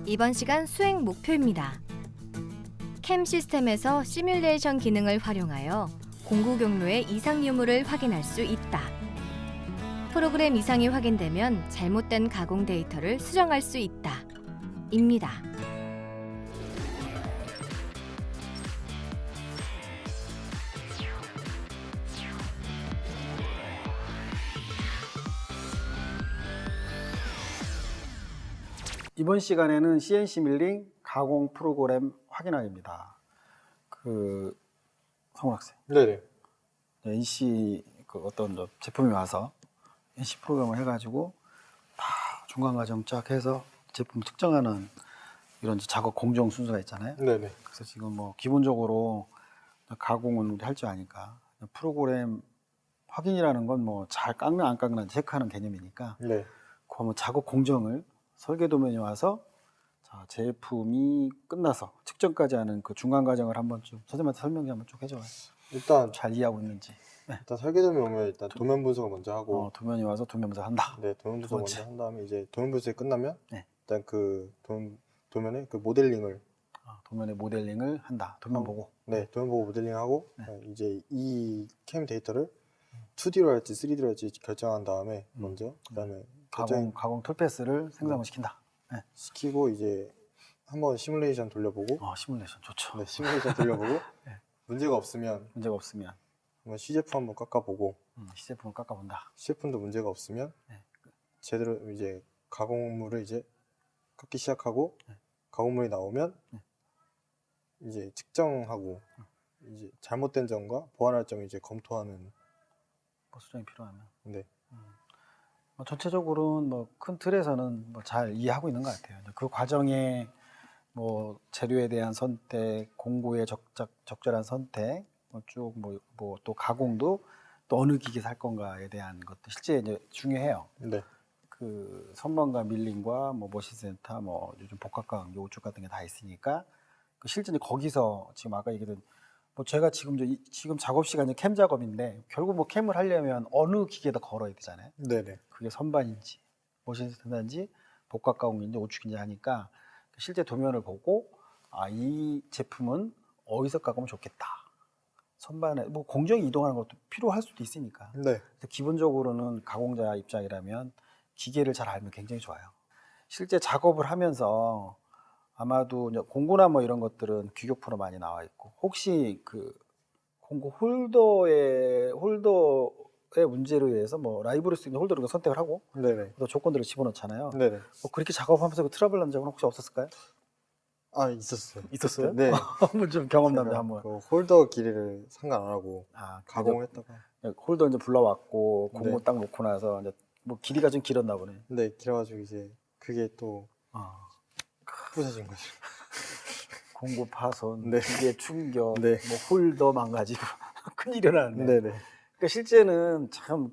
이번 시간 수행 목표입니다. 캠 시스템에서 시뮬레이션 기능을 활용하여 공구 경로의 이상 유무를 확인할 수 있다. 프로그램 이상이 확인되면 잘못된 가공 데이터를 수정할 수 있다. 입니다. 이번 시간에는 CNC 밀링 가공 프로그램 확인하기입니다. 성훈 학생, 네네. NC 어떤 제품이 와서 NC 프로그램을 해가지고 다 중간 과정 쫙 해서 제품 특정하는 이런 작업 공정 순서가 있잖아요. 네네. 그래서 지금 뭐 기본적으로 가공은 우리 할 줄 아니까 프로그램 확인이라는 건 뭐 잘 깎나 안 깎나 체크하는 개념이니까 네. 그 작업 공정을 설계 도면에 와서 자, 제품이 끝나서 측정까지 하는 그 중간 과정을 한번 좀 선생님한테 설명 한번 쭉 해줘요. 일단 잘 이해하고 있는지. 네. 일단 설계도면 오면 일단 도면 분석을 먼저 하고 도면이 와서 도면 분석 한다. 네, 도면 분석 번째. 먼저 한 다음에 이제 도면 분석이 끝나면 네. 일단 그 도면의 그 모델링을 도면의 모델링을 한다. 도면 보고. 네, 도면 보고 모델링하고 네. 이제 이 캠 데이터를 2D로 할지 3D로 할지 결정한 다음에 먼저 그다음에 가공 툴패스를 생성을 시킨다. 네. 시키고 이제 한번 시뮬레이션 돌려보고 시뮬레이션 좋죠. 네, 시뮬레이션 돌려보고 네. 문제가 없으면 한번 시제품 한번 깎아보고 시제품을 깎아본다. 시제품도 문제가 없으면 네. 제대로 이제 가공물을 이제 깎기 시작하고 가공물이 나오면 이제 측정하고 이제 잘못된 점과 보완할 점을 이제 검토하는 수정이 필요하면. 네. 전체적으로는 큰 틀에서는 잘 이해하고 있는 것 같아요. 그 과정에 재료에 대한 선택, 공구의 적절한 선택, 또 가공도 또 어느 기계 살 건가에 대한 것도 실제 이제 중요해요. 네. 그 선반과 밀링과 머신센터, 요즘 복합가공, 우측 같은 게 다 있으니까 실제 이제 거기서 지금 아까 얘기했던 제가 지금 작업 시간이 캠 작업인데 결국 캠을 하려면 어느 기계도 걸어야 되잖아요. 네네. 그게 선반인지 머신센터인지 복합가공인지 우측인지 하니까 실제 도면을 보고 이 제품은 어디서 깎으면 좋겠다. 선반에 공정이 이동하는 것도 필요할 수도 있으니까. 네. 기본적으로는 가공자 입장이라면 기계를 잘 알면 굉장히 좋아요. 실제 작업을 하면서 아마도 공구나 이런 것들은 규격표로 많이 나와 있고 혹시 그 공구 홀더의 문제로 인해서 라이브로 쓰는 홀더를 선택을 하고 네네. 또 조건들을 집어넣잖아요. 네네. 그렇게 작업하면서 트러블 난 적은 혹시 없었을까요? 있었어요. 있었어요? 네. 한번 좀 경험 남자 한번. 그 홀더 길이를 상관 안 하고 가공을 했다가 홀더 이제 불러왔고 공구 네. 딱 놓고 나서 이제 길이가 좀 길었나 보네. 네, 길어가지고 이제 그게 또 부서진 거죠. 공구 파손, 네. 기계 충격, 네. 홀더 망가지고 큰일이 일어났네. 네네. 그러니까 실제는 참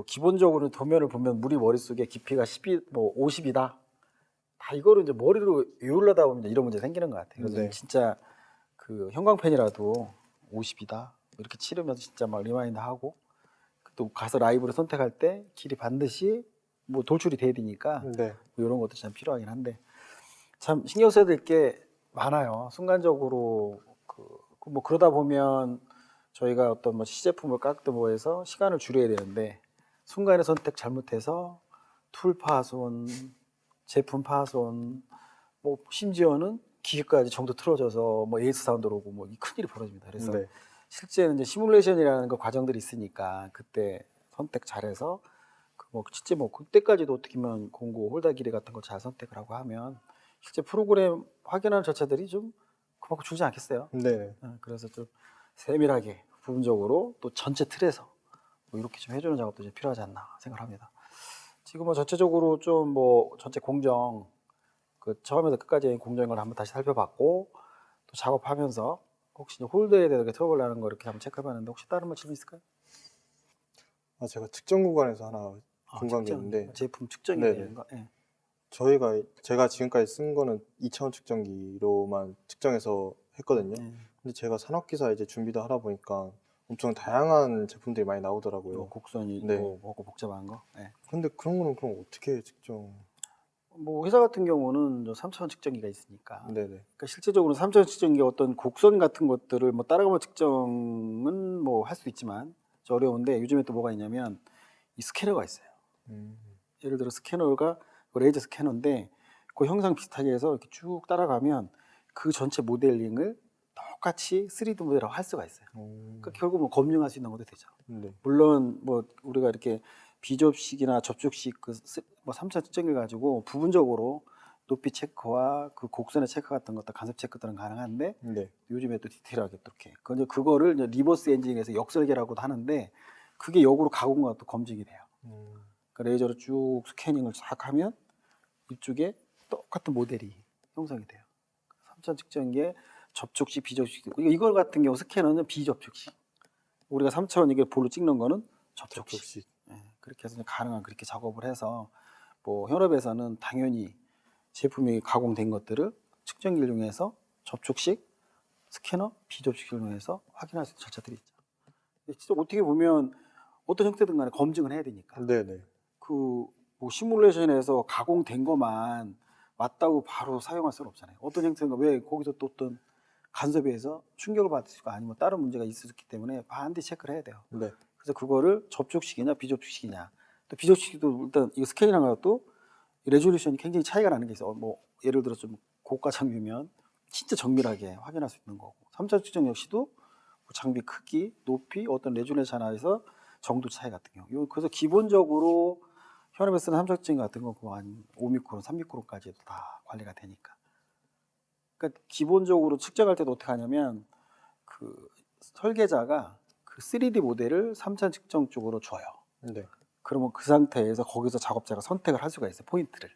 기본적으로 도면을 보면 우리 머릿속에 깊이가 50이다. 다 이거를 이제 머리로 외우려다 보면 이런 문제 생기는 것 같아요. 그래서 네. 진짜 그 형광펜이라도 50이다. 이렇게 치르면서 진짜 리마인드 하고 또 가서 라이브로 선택할 때 길이 반드시 돌출이 돼야 되니까 네. 이런 것도 참 필요하긴 한데 참 신경 써야 될 게 많아요. 순간적으로 그러다 보면 저희가 어떤 시제품을 깎든 해서 시간을 줄여야 되는데 순간에 선택 잘못해서 툴 파손, 제품 파손, 심지어는 기계까지 정도 틀어져서 AS 사운드 오고 큰일이 벌어집니다. 그래서 네. 실제는 이제 시뮬레이션이라는 그 과정들이 있으니까 그때 선택 잘해서 실제 그때까지도 어떻게 보면 공구 홀더 길이 같은 거 잘 선택을 하고 하면 실제 프로그램 확인하는 절차들이 좀 그만큼 줄지 않겠어요? 네. 그래서 좀 세밀하게 부분적으로 또 전체 틀에서 이렇게 좀 해주는 작업도 좀 필요하지 않나 생각합니다. 지금 전체적으로 좀 전체 공정 처음에서 끝까지 공정인 걸 한번 다시 살펴봤고 또 작업하면서 혹시 홀더에 대해서 트러블 나는 거 이렇게 한번 체크해봤는데 혹시 다른 질문 있을까요? 제가 측정 구간에서 하나 궁금한 게 있는데 제품 측정에 네네. 대한 거. 네. 제가 지금까지 쓴 거는 2차원 측정기로만 측정해서 했거든요. 근데 제가 산업기사 이제 준비도 하다 보니까 엄청 다양한 제품들이 많이 나오더라고요. 곡선이 네. 복잡한 거. 네. 근데 그런 거는 그럼 어떻게 측정? 뭐 회사 같은 경우는 3차원 측정기가 있으니까. 네네. 그러니까 실제적으로 3차원 측정기 어떤 곡선 같은 것들을 뭐 따라가면 측정은 뭐 할 수 있지만 좀 어려운데 요즘에 또 뭐가 있냐면 이 스캐너가 있어요. 예를 들어 스캐너가 레이저 스캐너인데 그 형상 비슷하게 해서 이렇게 쭉 따라가면 그 전체 모델링을 똑같이 3D 모델하고 할 수가 있어요. 그러니까 결국 뭐 검증할 수 있는 것도 되죠. 네. 물론 뭐 우리가 이렇게 비접식이나 접촉식 뭐 3차 측정기를 가지고 부분적으로 높이 체크와 그 곡선의 체크 같은 것들 간섭 체크들은 가능한데 네. 요즘에 또 디테일하게 또 이렇게 그거를 이제 리버스 엔지니어에서 역설계라고도 하는데 그게 역으로 가공과 또 검증이 돼요. 그러니까 레이저로 쭉 스캐닝을 싹 하면 이쪽에 똑같은 모델이 형성이 돼요. 3차 측정기에 접촉식, 비접촉식. 이걸 같은 경우 스캐너는 비접촉식. 우리가 3차원 이게 볼로 찍는 거는 접촉식. 예, 그렇게 해서 가능한 그렇게 작업을 해서 뭐 현업에서는 당연히 제품이 가공된 것들을 측정기를 이용해서 접촉식, 스캐너, 비접촉식을 이용해서 확인할 수 있는 절차들이 있죠. 근데 진짜 어떻게 보면 어떤 형태든 간에 검증을 해야 되니까. 네네. 그 뭐 시뮬레이션에서 가공된 것만 맞다고 바로 사용할 수는 없잖아요. 어떤 형태인가 왜 거기서 또 어떤 간섭에 의해서 충격을 받을 수가 아니면 다른 문제가 있었기 때문에 반드시 체크를 해야 돼요. 네. 그래서 그거를 접촉식이냐 비접촉식이냐 또 비접촉식도 일단 이거 스캐닝한 것도 레졸루션이 굉장히 차이가 나는 게 있어요. 뭐 예를 들어 좀 고가 장비면 진짜 정밀하게 확인할 수 있는 거고 3차 측정 역시도 장비 크기, 높이, 어떤 레졸루션 하나에서 정도 차이 같은 경우 그래서 기본적으로 현업에 쓰는 3차 측정 같은 거 한 5미크론, 3미크론까지도 다 관리가 되니까 그러니까 기본적으로 측정할 때도 어떻게 하냐면 그 설계자가 그 3D 모델을 3차 측정 쪽으로 줘요. 네. 그러면 그 상태에서 거기서 작업자가 선택을 할 수가 있어요. 포인트를.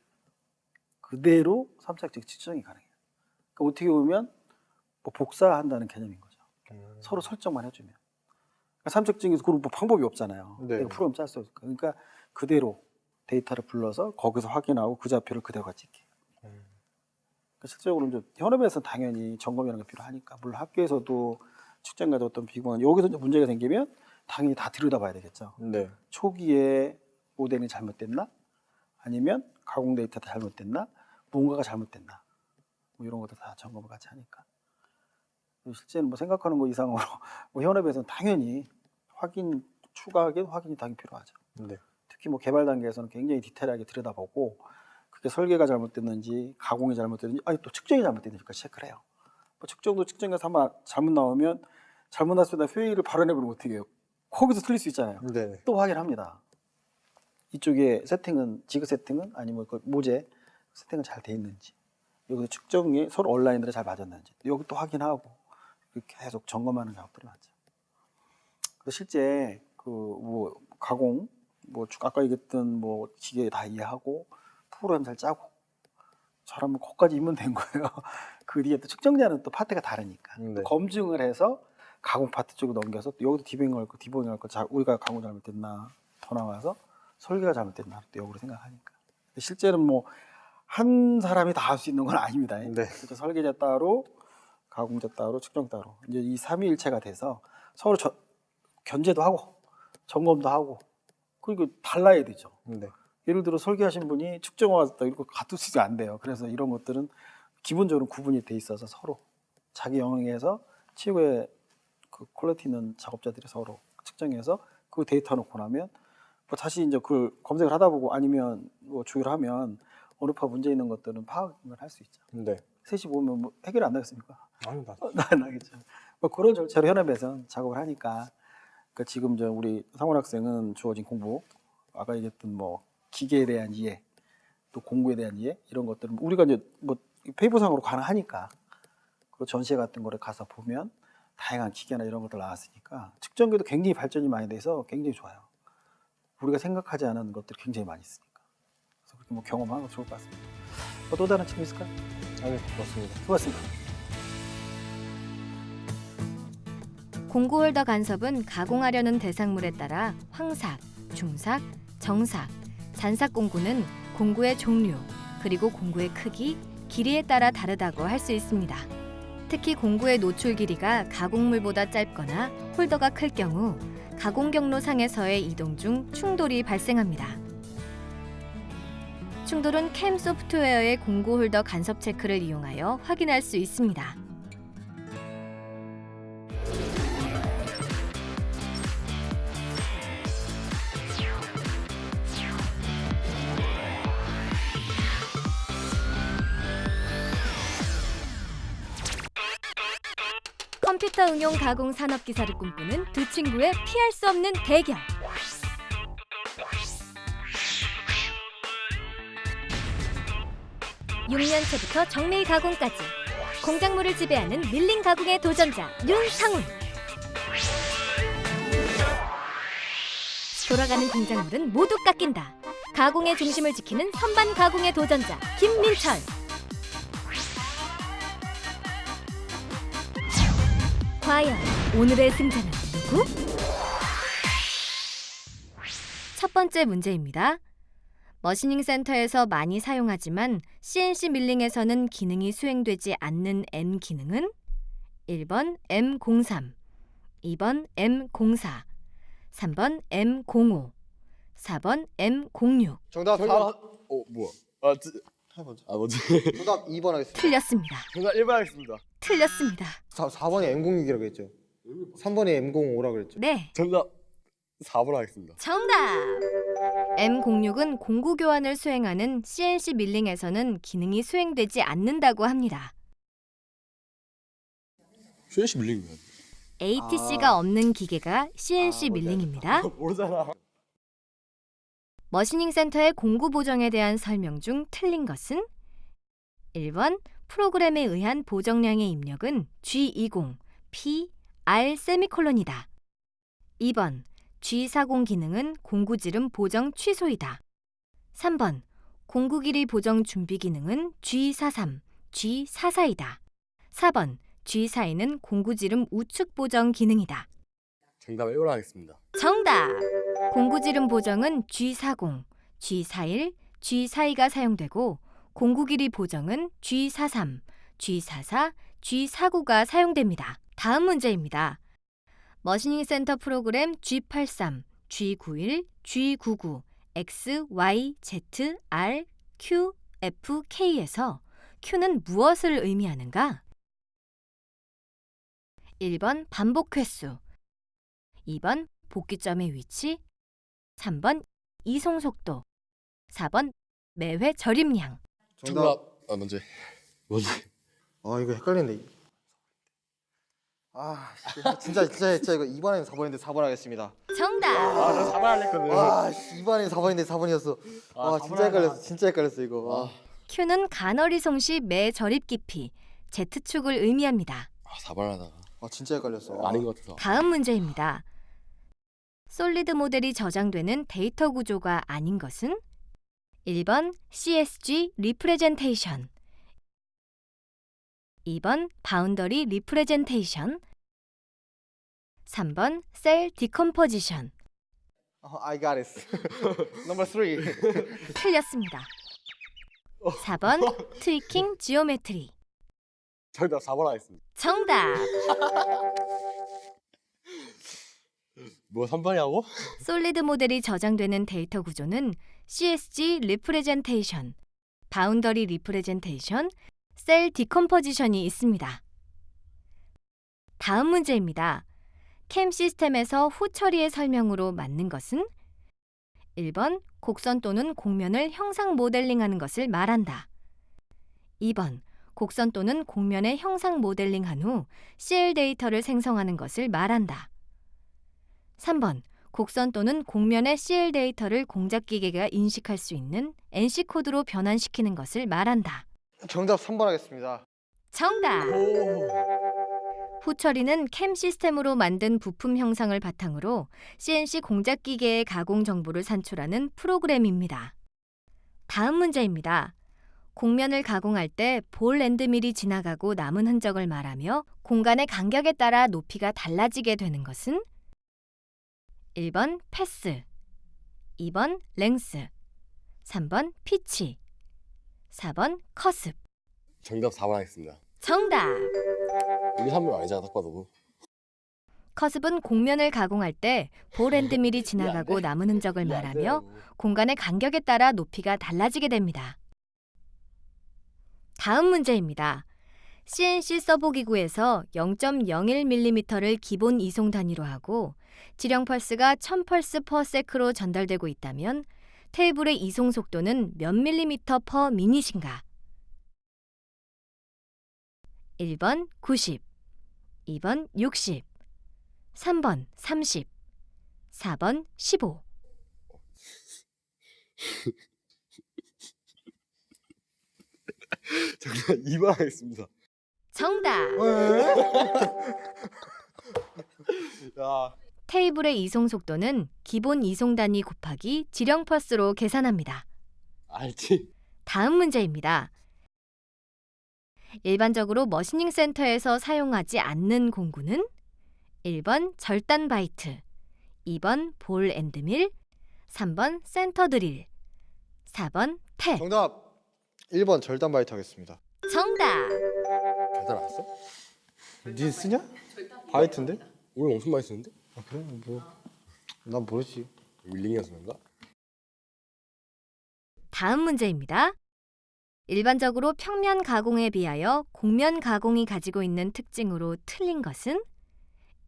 그대로 3차 측정이 가능해요. 그러니까 어떻게 보면 뭐 복사한다는 개념인 거죠. 서로 설정만 해주면. 그러니까 3차 측정에서 그런 뭐 방법이 없잖아요. 네. 내가 프로그램 짤 수 없으니까. 그러니까 그대로 데이터를 불러서 거기서 확인하고 그 좌표를 그대로 같이 찍게. 그러니까 실제적으로 이제 현업에서는 당연히 점검이라는 게 필요하니까 물론 학교에서도 측정 가지고 어떤 비공한 여기서 이제 문제가 생기면 당연히 다 들여다봐야 되겠죠. 네. 초기에 모델이 잘못됐나? 아니면 가공 데이터가 잘못됐나? 뭔가가 잘못됐나? 뭐 이런 것도 다 점검을 같이 하니까. 실제는 뭐 생각하는 거 이상으로 뭐 현업에서는 당연히 추가하게 확인이 당연히 필요하죠. 네. 특히 뭐 개발 단계에서는 굉장히 디테일하게 들여다보고 그게 설계가 잘못됐는지 가공이 잘못됐는지 아니 또 측정이 잘못됐는지까지 체크를 해요. 뭐 측정도 측정에서 한번 잘못 나오면 잘못 났을 때 회의를 발언해버리면 어떻게 해요? 거기서 틀릴 수 있잖아요. 네. 또 확인합니다. 이쪽에 세팅은 지그 세팅은 아니면 그 모재 세팅은 잘 돼 있는지 여기서 측정이 서로 온라인으로 잘 맞았는지 여기 또 확인하고 계속 점검하는 작업들이 많죠. 그래서 실제 그 뭐 가공 뭐 아까 얘기했던 뭐 기계 다 이해하고 프로그램 잘 짜고 잘하면 거기까지 입면 된 거예요. 그 뒤에 또 측정자는 또 파트가 다르니까 네. 검증을 해서 가공 파트 쪽으로 넘겨서 또 여기도 디버깅할 거 우리가 가공 잘못됐나 더 나와서 설계가 잘못됐나 또 역으로 생각하니까 실제는 뭐 한 사람이 다 할 수 있는 건 아닙니다. 네. 그래서 설계자 따로 가공자 따로 측정 따로 이제 이 삼위일체가 돼서 서로 견제도 하고 점검도 하고 그리고 달라야 되죠. 네. 예를 들어 설계하신 분이 측정 왔다 이거 같을 수가 안 돼요. 그래서 이런 것들은 기본적으로 구분이 돼 있어서 서로 자기 영역에서 최고의 그 퀄리티 있는 작업자들이 서로 측정해서 그 데이터 놓고 나면 뭐 다시 이제 그걸 검색을 하다 보고 아니면 뭐 조율을 하면 어느 파 문제 있는 것들은 파악을 할 수 있죠. 네. 셋이 보면 뭐 해결 안 나겠습니까? 아니, 맞 안 나겠죠. 뭐 그런 절차로 현업에서는 작업을 하니까 그러니까 지금 저 우리 상원 학생은 주어진 공부 아까 얘기했던 뭐 기계에 대한 이해 또 공구에 대한 이해 이런 것들은 우리가 이제 뭐 페이퍼상으로 가능하니까 그 전시회 같은 거를 가서 보면 다양한 기계나 이런 것들 나왔으니까 측정기도 굉장히 발전이 많이 돼서 굉장히 좋아요. 우리가 생각하지 않은 것들이 굉장히 많이 있으니까 그래서 그렇게 뭐 경험하는 거 좋을 것 같습니다. 또 다른 질문 있을까요? 아니, 맞습니다. 수고하셨습니다. 공구 홀더 간섭은 가공하려는 대상물에 따라 황삭, 중삭, 정삭, 잔삭 공구는 공구의 종류, 그리고 공구의 크기, 길이에 따라 다르다고 할 수 있습니다. 특히 공구의 노출 길이가 가공물보다 짧거나 홀더가 클 경우 가공 경로 상에서의 이동 중 충돌이 발생합니다. 충돌은 캠 소프트웨어의 공구 홀더 간섭 체크를 이용하여 확인할 수 있습니다. 컴퓨터 응용 가공 산업 기사를 꿈꾸는 두 친구의 피할 수 없는 대결. (6년째부터) 정밀 가공까지 공작물을 지배하는 밀링 가공의 도전자 윤상훈. 돌아가는 공작물은 모두 깎인다. 가공의 중심을 지키는 선반 가공의 도전자 김민철. 과연 오늘의 승자는 누구? 첫 번째 문제입니다. 머시닝 센터에서 많이 사용하지만 CNC 밀링에서는 기능이 수행되지 않는 N 기능은 1번 M03, 2번 M04, 3번 M05, 4번 M06. 정답 4. 뭐야? 해보자. 뭐지? 정답 2번 하겠습니다. 틀렸습니다. 정답 1번 하겠습니다. 틀렸습니다. 4번이 M06이라고 했죠. 3번이 M05라고 그랬죠. 네, 정답 4번 하겠습니다. 정답! M06은 공구 교환을 수행하는 CNC 밀링에서는 기능이 수행되지 않는다고 합니다. CNC 밀링이면 ATC가 없는 기계가 CNC 밀링입니다. 모르잖아. 머시닝 센터의 공구 보정에 대한 설명 중 틀린 것은 1번 프로그램에 의한 보정량의 입력은 G20, P, R 세미콜론이다. 2번 G40 기능은 공구지름 보정 취소이다. 3번 공구 길이 보정 준비 기능은 G43, G44이다. 4번 G42는 공구지름 우측 보정 기능이다. 정답 1번 하겠습니다. 정답! 공구지름 보정은 G40, G41, G42가 사용되고 공구 길이 보정은 G43, G44, G49가 사용됩니다. 다음 문제입니다. 머시닝 센터 프로그램 G83, G91, G99, X, Y, Z, R, Q, F, K에서 Q는 무엇을 의미하는가? 1번 반복 횟수, 2번 복귀점의 위치, 3번 이송 속도, 4번 매회 절입량. 정답 먼저 뭐지? 이거 헷갈리는데. 진짜 이거 2번에 4번인데 4번 하겠습니다. 정답! 저 4번 할래 했거든. 2번에 4번인데 4번이었어. 진짜 헷갈렸어 이거. Q는 가너리송 시 매 절입 깊이, Z축을 의미합니다. 4번 하다가 진짜 헷갈렸어. 아닌 것 같아서. 다음 문제입니다. 솔리드 모델이 저장되는 데이터 구조가 아닌 것은 1번 CSG 리프레젠테이션, 2번 바운더리 리프레젠테이션, 3번 셀 디컴포지션. I got it. Number 3. 틀렸습니다. 4번 트위킹 지오메트리. 정답 4번 하겠습니다. 정답! 뭐 3번이라고? 솔리드 모델이 저장되는 데이터 구조는 CSG 리프레젠테이션, 바운더리 리프레젠테이션, 셀 디컴포지션이 있습니다. 다음 문제입니다. 캠 시스템에서 후 처리의 설명으로 맞는 것은 1번 곡선 또는 곡면을 형상 모델링하는 것을 말한다. 2번 곡선 또는 곡면의 형상 모델링한 후 CL 데이터를 생성하는 것을 말한다. 3번 곡선 또는 곡면의 CL 데이터를 공작기계가 인식할 수 있는 NC코드로 변환시키는 것을 말한다. 정답 3번 하겠습니다. 정답! 후 처리는 캠 시스템으로 만든 부품 형상을 바탕으로 CNC 공작기계의 가공 정보를 산출하는 프로그램입니다. 다음 문제입니다. 곡면을 가공할 때 볼 앤드 밀이 지나가고 남은 흔적을 말하며 공간의 간격에 따라 높이가 달라지게 되는 것은 1번 패스, 2번 랭스, 3번 피치, 4번 커습. 정답 4번 하겠습니다. 정답! 우리 3번 아니잖아 딱 봐도. 커습은 곡면을 가공할 때 볼 앤드 밀이 지나가고 남은 흔적을 말하며 공간의 간격에 따라 높이가 달라지게 됩니다. 다음 문제입니다. CNC 서브기구에서 0.01mm를 기본 이송 단위로 하고 지령 펄스가 1000펄스/s로 전달되고 있다면 테이블의 이송 속도는 몇 밀리미터 퍼 미닛인가? 1번 90, 2번 60, 3번 30, 4번 15. 정답 2번 하겠습니다. 정답! 야, 테이블의 이송 속도는 기본 이송 단위 곱하기 지령 펄스로 계산합니다. 알지? 다음 문제입니다. 일반적으로 머시닝 센터에서 사용하지 않는 공구는 1번 절단 바이트, 2번 볼 앤드 밀, 3번 센터 드릴, 4번 탭. 정답 1번 절단 바이트 하겠습니다. 정답! 대단 안 써? 니 쓰냐? 바이트인데? 오늘 엄청 많이 쓰는데? 아 그래? 난 모르지. 윌링이어서 그런가? 다음 문제입니다. 일반적으로 평면 가공에 비하여 곡면 가공이 가지고 있는 특징으로 틀린 것은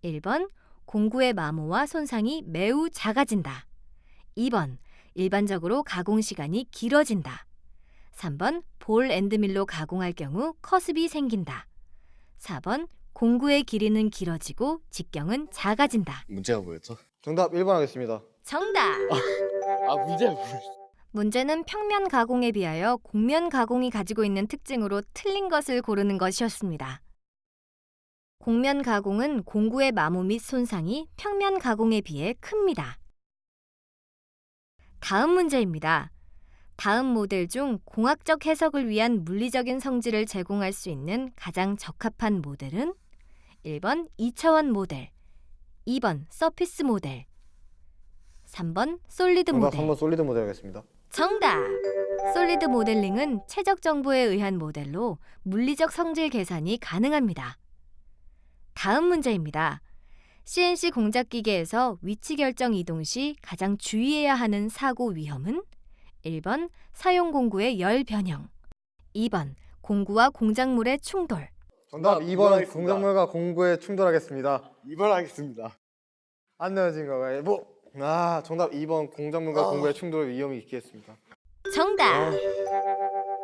1번 공구의 마모와 손상이 매우 작아진다. 2번 일반적으로 가공 시간이 길어진다. 3번 볼 앤드 밀로 가공할 경우 커습이 생긴다. 4번 공구의 길이는 길어지고 직경은 작아진다. 문제가 뭐였죠? 정답 1번 하겠습니다. 정답! 아, 문제가 뭐였어? 문제는 평면 가공에 비하여 곡면 가공이 가지고 있는 특징으로 틀린 것을 고르는 것이었습니다. 곡면 가공은 공구의 마모 및 손상이 평면 가공에 비해 큽니다. 다음 문제입니다. 다음 모델 중 공학적 해석을 위한 물리적인 성질을 제공할 수 있는 가장 적합한 모델은 1번 2차원 모델, 2번 서피스 모델, 3번 솔리드 정답 모델. 3번 솔리드 모델 하겠습니다. 정답! 솔리드 모델링은 최적 정보에 의한 모델로 물리적 성질 계산이 가능합니다. 다음 문제입니다. CNC 공작 기계에서 위치 결정 이동 시 가장 주의해야 하는 사고 위험은 1번 사용 공구의 열 변형, 2번 공구와 공작물의 충돌. 정답 정답 2번 하겠습니다. 공작물과 공구에 충돌하겠습니다. 2번 하겠습니다. 안 내어진 거가요? 정답 2번 공작물과 공구의 충돌 위험이 있겠습니다. 정답!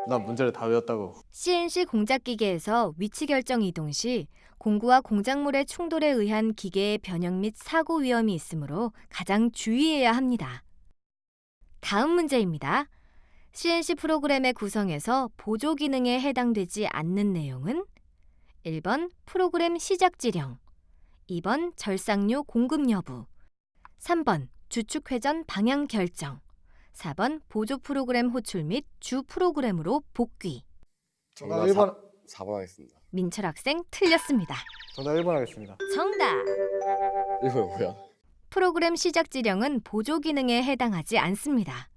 난 문제를 다 외웠다고. CNC 공작 기계에서 위치 결정 이동 시 공구와 공작물의 충돌에 의한 기계의 변형 및 사고 위험이 있으므로 가장 주의해야 합니다. 다음 문제입니다. CNC 프로그램의 구성에서 보조 기능에 해당되지 않는 내용은 1번 프로그램 시작 지령, 2번 절상료 공급 여부, 3번 주축 회전 방향 결정, 4번 보조 프로그램 호출 및 주 프로그램으로 복귀. 정답 1번. 4번 하겠습니다. 민철 학생 틀렸습니다. 정답 1번 하겠습니다. 정답! 1번 뭐야? 프로그램 시작 지령은 보조 기능에 해당하지 않습니다.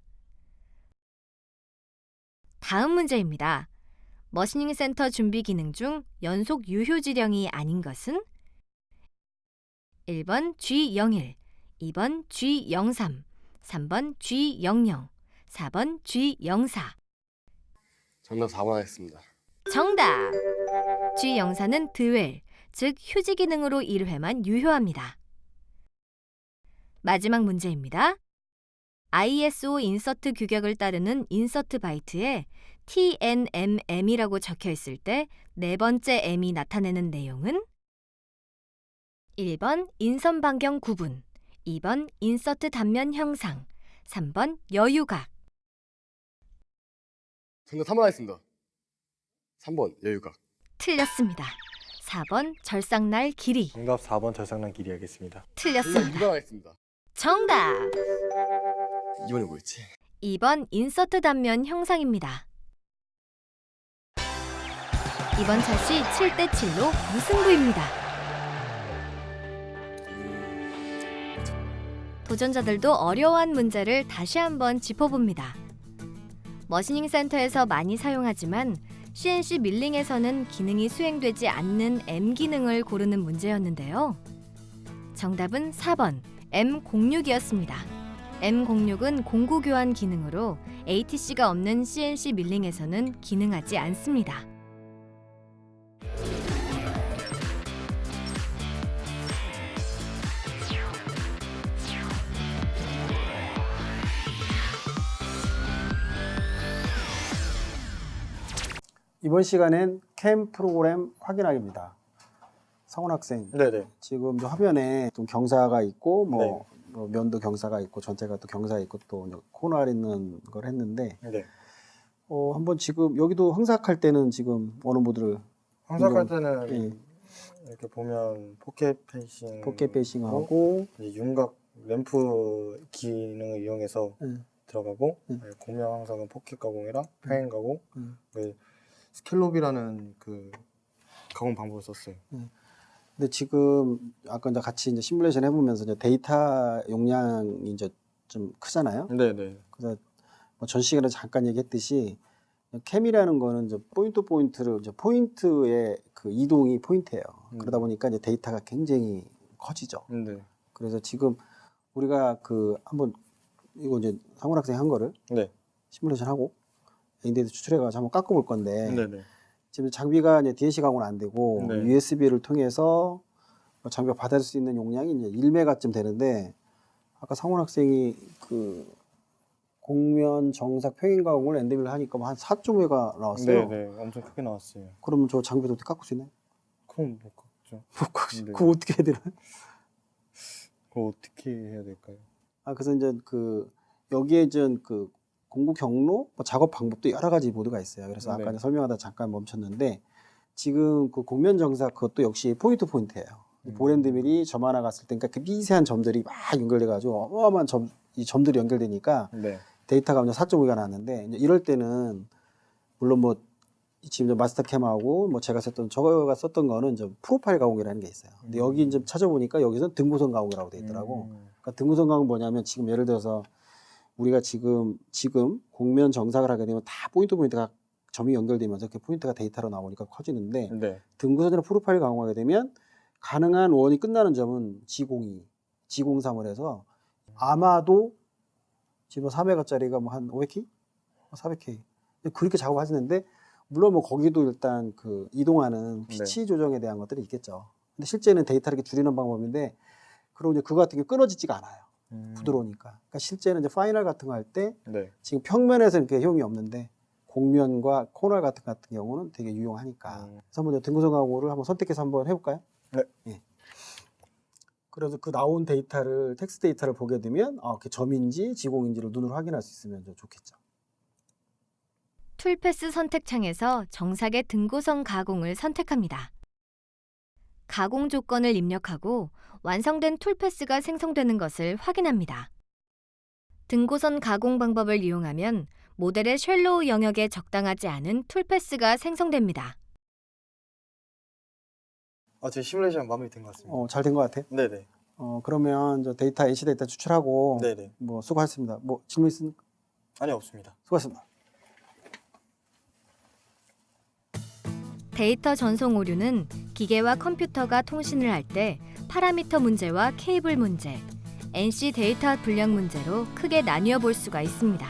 다음 문제입니다. 머시닝 센터 준비 기능 중 연속 유효 지령이 아닌 것은 1번 G01, 2번 G03, 3번 G00, 4번 G04. 정답 4번 하겠습니다. 정답! G04는 드웰, 즉 휴지 기능으로 1회만 유효합니다. 마지막 문제입니다. ISO 인서트 규격을 따르는 인서트 바이트에 TNMM이라고 적혀 있을 때 네 번째 M이 나타내는 내용은 1번 인선 반경 구분, 2번 인서트 단면 형상, 3번 여유각. 정답 3번 하겠습니다. 3번 여유각. 틀렸습니다. 4번 절삭날 길이. 정답 4번 절상난 길이 하겠습니다. 틀렸습니다. 2번 하겠습니다. 정답! 2번이 뭐였지? 2번 인서트 단면 형상입니다. 이번 샷이 7대7로 무승부입니다. 도전자들도 어려워한 문제를 다시 한번 짚어봅니다. 머시닝 센터에서 많이 사용하지만 CNC 밀링에서는 기능이 수행되지 않는 M 기능을 고르는 문제였는데요. 정답은 4번 M06이었습니다. M06은 공구 교환 기능으로 ATC가 없는 CNC 밀링에서는 기능하지 않습니다. 이번 시간엔 캠 프로그램 확인하기입니다. 성훈 학생, 네네. 지금 화면에 좀 경사가 있고 네. 뭐 면도 경사가 있고 전체가 또 경사가 있고 또 코너 있는 걸 했는데 네. 한번 지금 여기도 항삭할 때는 지금 어느 모드를 항상할 때는 예, 이렇게 보면 포켓 페이싱, 포켓 베이싱하고 이제 윤곽 램프 기능을 이용해서 들어가고 공명 항상은 포켓 가공이랑 평행 가공, 그 스켈롭이라는 그 가공 방법을 썼어요. 근데 지금 아까 이제 같이 이제 시뮬레이션 해보면서 이제 데이터 용량이 이제 좀 크잖아요. 네네. 그래서 뭐 전 시간에 잠깐 얘기했듯이 캠이라는 거는 이제 포인트를 이제 포인트의 그 이동이 포인트예요. 그러다 보니까 이제 데이터가 굉장히 커지죠. 네. 그래서 지금 우리가 그 한번 이거 이제 상훈 학생 한 거를 네. 시뮬레이션 하고 인데이터 추출해가지고 한번 깎아볼 건데 네네. 지금 장비가 이제 DNC 가공은 안 되고 네. USB를 통해서 장비가 받아줄 수 있는 용량이 이제 1메가쯤 되는데 아까 상훈 학생이 그 공면 정삭 평행 가공을 엔데밀로 하니까 뭐 한 4.5가 나왔어요. 네네. 엄청 크게 나왔어요. 그러면 저 장비도 어떻게 깎을 수 있나요? 그럼 못 깎죠. 못 깎지. 네. 그거 어떻게 해야 되나요? 그거 어떻게 해야 될까요? 그래서 이제 그 여기에 이제 그 공구 경로 뭐 작업 방법도 여러 가지 모드가 있어요. 그래서 아까 네. 이제 설명하다 잠깐 멈췄는데 지금 그 공면 정삭 그것도 역시 포인트예요. 볼앤드밀이 점 하나 갔을 때, 그러니까 그 미세한 점들이 막 연결돼가지고 어마어마한 이 점들이 연결되니까 네. 데이터가 이제 4.5가 나왔는데 이제 이럴 때는 물론 뭐 지금 이제 마스터캠하고 뭐 제가 저가 썼던 거는 이제 프로파일 가공이라는 게 있어요. 근데 여기 이제 찾아보니까 여기서는 등고선 가공이라고 돼 있더라고. 그러니까 등고선 가공 뭐냐면 지금 예를 들어서 우리가 지금 공면 정삭을 하게 되면 다 포인트가 점이 연결되면서 그 포인트가 데이터로 나오니까 커지는데 네. 등고선이나 프로파일 가공하게 되면 가능한 원이 끝나는 점은 G02, G03을 해서 아마도 지금 4메가짜리가 뭐 한 500K? 400K. 그렇게 작업하시는데 물론 뭐 거기도 일단 그 이동하는 피치 조정에 대한 것들이 있겠죠. 근데 실제는 데이터를 이렇게 줄이는 방법인데 그리고 이제 그거 같은 게 끊어지지가 않아요. 부드러우니까. 그러니까 실제는 이제 파이널 같은 거 할 때 네. 지금 평면에서는 그게 효용이 없는데 공면과 코너 같은 경우는 되게 유용하니까. 그래서 한번 등고선 가공을 한번 선택해서 한번 해볼까요? 네. 예. 그래서 그 나온 데이터를 텍스트 데이터를 보게 되면 그게 점인지 지공인지를 눈으로 확인할 수 있으면 좀 좋겠죠. 툴패스 선택창에서 정삭의 등고선 가공을 선택합니다. 가공 조건을 입력하고 완성된 툴패스가 생성되는 것을 확인합니다. 등고선 가공 방법을 이용하면 모델의 쉘로우 영역에 적당하지 않은 툴패스가 생성됩니다. 제 시뮬레이션 마무리된 것 같습니다. 잘 된 것 같아요. 네네. 그러면 저 데이터 NC 데이터 추출하고 네네. 뭐 수고하셨습니다. 뭐 질문 있습니까? 아니 없습니다. 수고하셨습니다. 데이터 전송 오류는 기계와 컴퓨터가 통신을 할 때 파라미터 문제와 케이블 문제, NC 데이터 분량 문제로 크게 나뉘어 볼 수가 있습니다.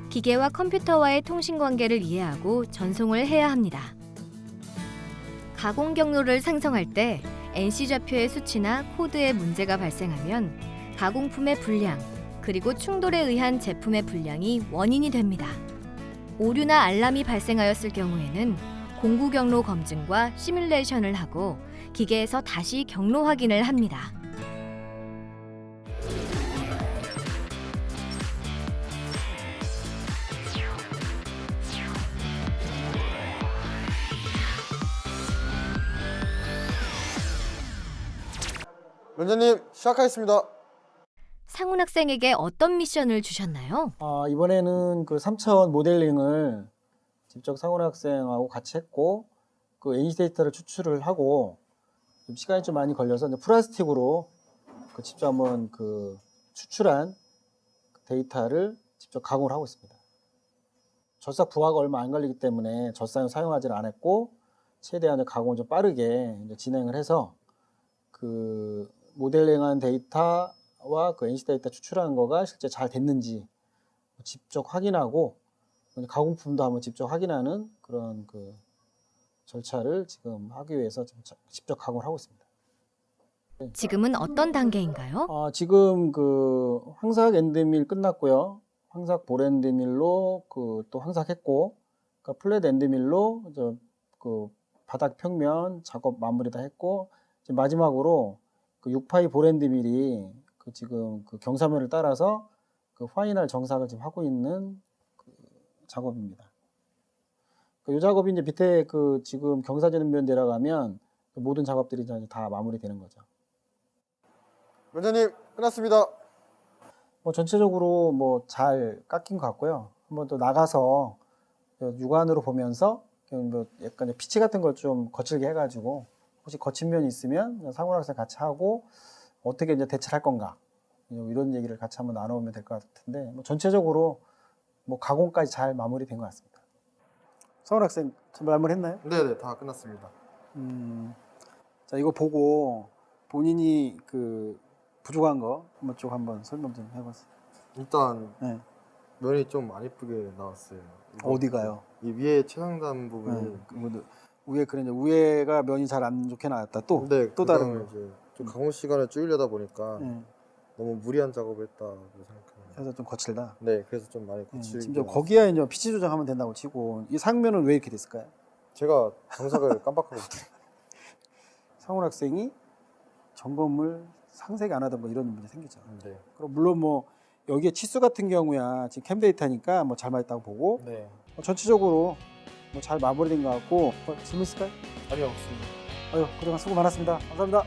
기계와 컴퓨터와의 통신 관계를 이해하고 전송을 해야 합니다. 가공 경로를 생성할 때 NC 좌표의 수치나 코드에 문제가 발생하면 가공품의 분량, 그리고 충돌에 의한 제품의 분량이 원인이 됩니다. 오류나 알람이 발생하였을 경우에는 공구 경로 검증과 시뮬레이션을 하고 기계에서 다시 경로 확인을 합니다. 원장님 시작하겠습니다. 상훈 학생에게 어떤 미션을 주셨나요? 이번에는 그 3차원 모델링을 직접 상훈 학생하고 같이 했고 그 NC 데이터를 추출을 하고 좀 시간이 좀 많이 걸려서 이제 플라스틱으로 그 직접 한번 그 추출한 데이터를 직접 가공을 하고 있습니다. 젖삭 부하가 얼마 안 걸리기 때문에 젖삭을 사용하지는 않았고 최대한 가공을 좀 빠르게 이제 진행을 해서 그 모델링한 데이터와 그 NC 데이터 추출한 거가 실제 잘 됐는지 직접 확인하고 가공품도 한번 직접 확인하는 그런 그 절차를 지금 하기 위해서 지금 직접 가공을 하고 있습니다. 지금은 어떤 단계인가요? 지금 그 황삭 엔드밀 끝났고요. 황삭 볼엔드밀로 그 또 황삭했고, 그러니까 플랫 엔드밀로 그 바닥 평면 작업 마무리 다 했고, 지금 마지막으로 그 6파이 볼엔드밀이 그 지금 그 경사면을 따라서 그 파이널 정삭을 지금 하고 있는 그 작업입니다. 이 작업이 이제 밑에 그 지금 경사지는 내려가면 그 모든 작업들이 이제 다 마무리되는 거죠. 원장님 끝났습니다. 전체적으로 뭐 잘 깎인 것 같고요. 한번 또 나가서 육안으로 보면서 뭐 약간 피치 같은 걸 좀 거칠게 해가지고 혹시 거친 면이 있으면 상훈 학생 같이 하고 어떻게 이제 대처를 할 건가 이런 얘기를 같이 한번 나눠보면 될 것 같은데 뭐 전체적으로 뭐 가공까지 잘 마무리된 것 같습니다. 상훈 학생 잘 마무리했나요? 네네 다 끝났습니다. 자 이거 보고 본인이 그 부족한 거 한번 설명 좀 해보세요. 일단 네. 면이 좀 안 이쁘게 나왔어요. 어디가요? 이 위에 최상단 부분이 위에 그래 위에가 면이 잘 안 좋게 나왔다. 또 다른 거. 이제 좀 가공 시간을 줄이려다 보니까 너무 무리한 작업을 했다고 생각합니다. 그래서 좀 거칠다. 네, 그래서 좀 많이 거칠게. 지금 거기에 이제 피치 조정하면 된다고 치고 이 상면은 왜 이렇게 됐을까요? 제가 정삭을 깜빡하고 있어요. 상훈 학생이 점검을 상세하게 안 하던 뭐 이런 문제 생기죠. 네. 그럼 물론 뭐 여기에 치수 같은 경우야 지금 캠 데이터니까 뭐 잘 맞다고 보고 네. 전체적으로 뭐 잘 마무리된 것 같고 질문 있을까요? 아니요, 없습니다. 그동안 수고 많았습니다. 감사합니다.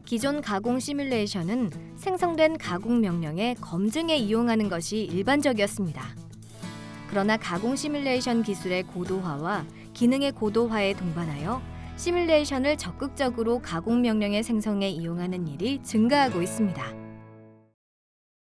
기존 가공 시뮬레이션은 생성된 가공 명령의 검증에 이용하는 것이 일반적이었습니다. 그러나 가공 시뮬레이션 기술의 고도화와 기능의 고도화에 동반하여 시뮬레이션을 적극적으로 가공 명령의 생성에 이용하는 일이 증가하고 있습니다.